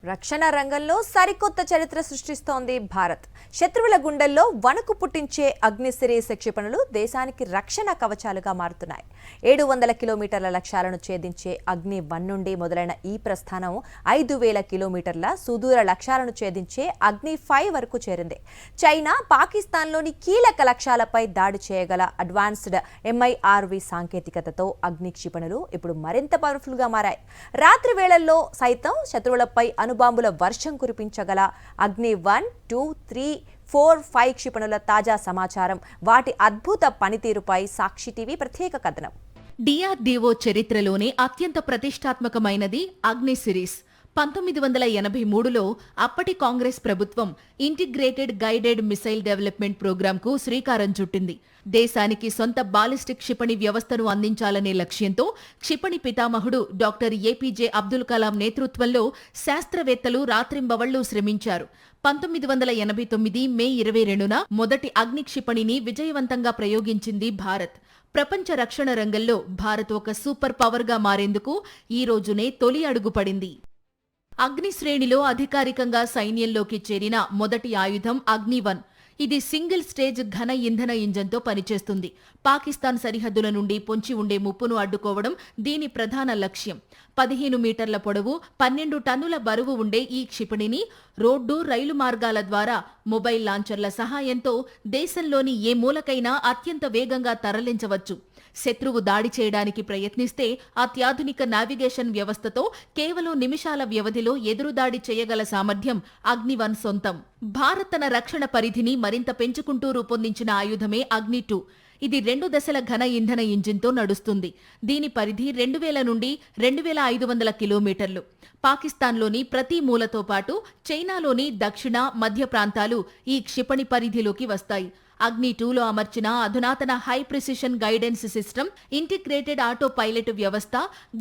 రక్షణ రంగంలో సరికొత్త చరిత్ర సృష్టిస్తోంది భారత్. శత్రువుల గుండెల్లో వణుకు పుట్టించే అగ్నిశిరీష క్షిపణులు దేశానికి రక్షణ కవచాలుగా మారుతున్నాయి. 700 కిలోమీటర్ల లక్ష్యాలను ఛేదించే అగ్ని-1 నుండి మొదలైన ఈ ప్రస్థానం 5000 కిలోమీటర్ల సుదూర లక్ష్యాలను ఛేదించే అగ్ని-5 వరకు చేరింది. చైనా, పాకిస్తాన్లోని కీలక లక్ష్యాలపై దాడి చేయగల అడ్వాన్స్డ్ MIRV సాంకేతికతతో అగ్ని క్షిపణులు ఇప్పుడు మరింత పవర్ఫుల్ గా మారాయి. రాత్రి వేళల్లో సైతం శత్రువులపై అణుబాంబుల వర్షం కురిపించగల అగ్ని-1, 2, 3, 4, 5 క్షిపణుల తాజా సమాచారం, వాటి అద్భుత పనితీరుపై సాక్షి టీవీ ప్రత్యేక కథనం. DRDO చరిత్రలోనే అత్యంత ప్రతిష్టాత్మకమైనది అగ్ని సిరీస్. 1983లో అప్పటి కాంగ్రెస్ ప్రభుత్వం ఇంటిగ్రేటెడ్ గైడెడ్ మిసైల్ డెవలప్మెంట్ ప్రోగ్రాంకు శ్రీకారం చుట్టింది. దేశానికి సొంత బాలిస్టిక్ క్షిపణి వ్యవస్థను అందించాలనే లక్ష్యంతో క్షిపణి పితామహుడు డాక్టర్ APJ అబ్దుల్ కలాం నేతృత్వంలో శాస్త్రవేత్తలు రాత్రింబవళ్లు శ్రమించారు. 1989 మే 22న మొదటి అగ్ని క్షిపణిని విజయవంతంగా ప్రయోగించింది భారత్. ప్రపంచ రక్షణ రంగంలో భారత్ ఒక సూపర్ పవర్గా మారేందుకు ఈ రోజునే తొలి అడుగు పడింది. అగ్ని శ్రేణిలో అధికారికంగా సైన్యంలోకి చేరిన మొదటి ఆయుధం అగ్ని-1. ఇది సింగిల్ స్టేజ్ ఘన ఇంధన ఇంజన్తో పనిచేస్తుంది. పాకిస్తాన్ సరిహద్దుల నుండి పొంచి ఉండే ముప్పును అడ్డుకోవడం దీని ప్రధాన లక్ష్యం. 15 మీటర్ల పొడవు, 12 టన్నుల బరువు ఉండే ఈ క్షిపణిని రోడ్డు, రైలు మార్గాల ద్వారా మొబైల్ లాంచర్ల సహాయంతో దేశంలోని ఏ మూలకైనా అత్యంత వేగంగా తరలించవచ్చు. శత్రువు దాడి చేయడానికి ప్రయత్నిస్తే అత్యాధునిక నావిగేషన్ వ్యవస్థతో కేవలం నిమిషాల వ్యవధిలో ఎదురుదాడి చేయగల సామర్థ్యం అగ్ని-1 సొంతం. భారత్ తన రక్షణ పరిధిని మరింత పెంచుకుంటూ రూపొందించిన ఆయుధమే అగ్ని-2. ఇది 2 దశల ఘన ఇంధన ఇంజిన్తో నడుస్తుంది. దీని పరిధి 2000 నుండి 2500 కిలోమీటర్లు. పాకిస్తాన్లోని ప్రతి మూలతో పాటు చైనాలోని దక్షిణ, మధ్య ప్రాంతాలు ఈ క్షిపణి పరిధిలోకి వస్తాయి. అగ్ని-2లో అమర్చిన అధునాతన high precision guidance system, integrated auto pilot వ్యవస్థ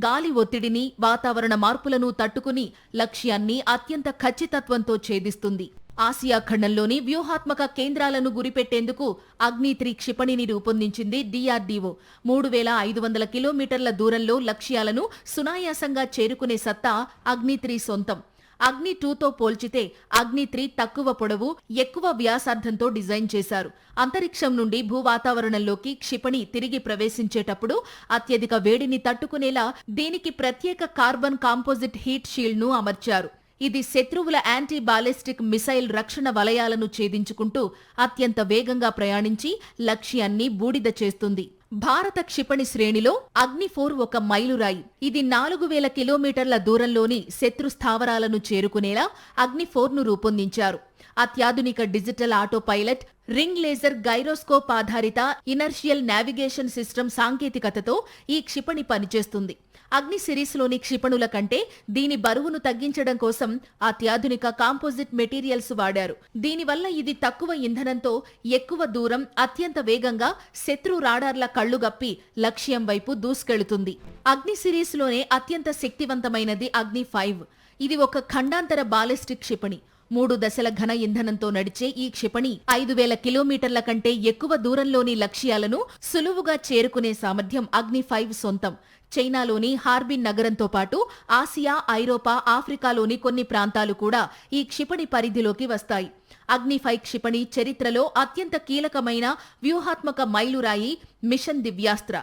గాలి ఒత్తిడిని, వాతావరణ మార్పులను తట్టుకుని లక్ష్యాన్ని అత్యంత ఖచ్చితత్వంతో ఛేదిస్తుంది. ఆసియా ఖండంలోని వ్యూహాత్మక కేంద్రాలను గురిపెట్టేందుకు అగ్ని-3 క్షిపణిని రూపొందించింది DRDO. 3500 కిలోమీటర్ల దూరంలో లక్ష్యాలను సునాయాసంగా చేరుకునే సత్తా అగ్ని-3 సొంతం. అగ్ని-2తో పోల్చితే అగ్ని-3 తక్కువ పొడవు, ఎక్కువ వ్యాసార్థంతో డిజైన్ చేశారు. అంతరిక్షం నుండి భూవాతావరణంలోకి క్షిపణి తిరిగి ప్రవేశించేటప్పుడు అత్యధిక వేడిని తట్టుకునేలా దీనికి ప్రత్యేక కార్బన్ కాంపోజిట్ హీట్ షీల్డ్ను అమర్చారు. ఇది శత్రువుల యాంటీ బాలిస్టిక్ మిసైల్ రక్షణ వలయాలను ఛేదించుకుంటూ అత్యంత వేగంగా ప్రయాణించి లక్ష్యాన్ని బూడిద చేస్తుంది. భారత క్షిపణి శ్రేణిలో అగ్ని-4 ఒక మైలురాయి. ఇది 4000 కిలోమీటర్ల దూరంలోని శత్రు స్థావరాలను చేరుకునేలా అగ్ని-4ను రూపొందించారు. అత్యాధునిక digital auto pilot, ring laser gyroscope ఆధారిత ఇనర్షియల్ నావిగేషన్ సిస్టమ్ సాంకేతికతతో ఈ క్షిపణి పనిచేస్తుంది. అగ్ని సిరీస్లోని క్షిపణుల కంటే దీని బరువును తగ్గించడం కోసం అత్యాధునిక కాంపోజిట్ మెటీరియల్స్ వాడారు. దీనివల్ల ఇది తక్కువ ఇంధనంతో ఎక్కువ దూరం అత్యంత వేగంగా శత్రు రాడార్ల కళ్లుగప్పి లక్ష్యం వైపు దూసుకెళుతుంది. అగ్ని సిరీస్లోనే అత్యంత శక్తివంతమైనది అగ్ని-5. ఇది ఒక ఖండాంతర బాలిస్టిక్ క్షిపణి. 3 దశల ఘన ఇంధనంతో నడిచే ఈ క్షిపణి 5000 కిలోమీటర్ల కంటే ఎక్కువ దూరంలోని లక్ష్యాలను సులువుగా చేరుకునే సామర్థ్యం అగ్ని-5 సొంతం. చైనాలోని హార్బిన్ నగరంతో పాటు ఆసియా, ఐరోపా, ఆఫ్రికాలోని కొన్ని ప్రాంతాలు కూడా ఈ క్షిపణి పరిధిలోకి వస్తాయి. అగ్ని-5 క్షిపణి చరిత్రలో అత్యంత కీలకమైన వ్యూహాత్మక మైలురాయి మిషన్ దివ్యాస్త్ర.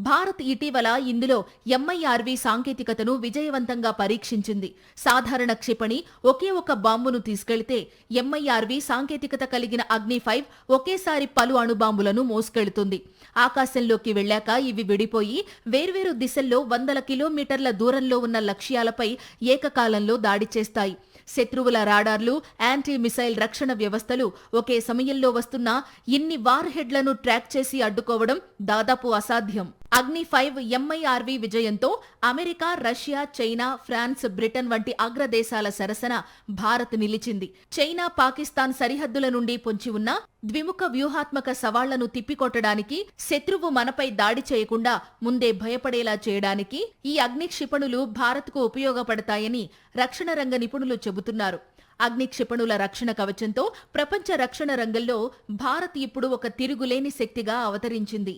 భారత్ ఇటీవల ఇందులో MIRV సాంకేతికతను విజయవంతంగా పరీక్షించింది. సాధారణ క్షిపణి ఒకే ఒక బాంబును తీసుకెళ్తే MIRV సాంకేతికత కలిగిన అగ్ని-5 ఒకేసారి పలు అణుబాంబులను మోసుకెళ్తుంది. ఆకాశంలోకి వెళ్లాక ఇవి విడిపోయి వేర్వేరు దిశల్లో 100 కిలోమీటర్ల దూరంలో ఉన్న లక్ష్యాలపై ఏకకాలంలో దాడి చేస్తాయి. శత్రువుల రాడార్లు, యాంటీ మిసైల్ రక్షణ వ్యవస్థలు ఒకే సమయంలో వస్తున్న ఇన్ని వార్ హెడ్లను ట్రాక్ చేసి అడ్డుకోవడం దాదాపు అసాధ్యం. అగ్ని-5 MIRV విజయంతో America, Russia, China, France, Britain వంటి అగ్రదేశాల సరసన భారత్ నిలిచింది. చైనా, పాకిస్తాన్ సరిహద్దుల నుండి పొంచి ఉన్న ద్విముఖ వ్యూహాత్మక సవాళ్లను తిప్పికొట్టడానికి, శత్రువు మనపై దాడి చేయకుండా ముందే భయపడేలా చేయడానికి ఈ అగ్ని క్షిపణులు భారత్కు ఉపయోగపడతాయని రక్షణ రంగ నిపుణులు చెబుతున్నారు. అగ్ని క్షిపణుల రక్షణ కవచంతో ప్రపంచ రక్షణ రంగంలో భారత్ ఇప్పుడు ఒక తిరుగులేని శక్తిగా అవతరించింది.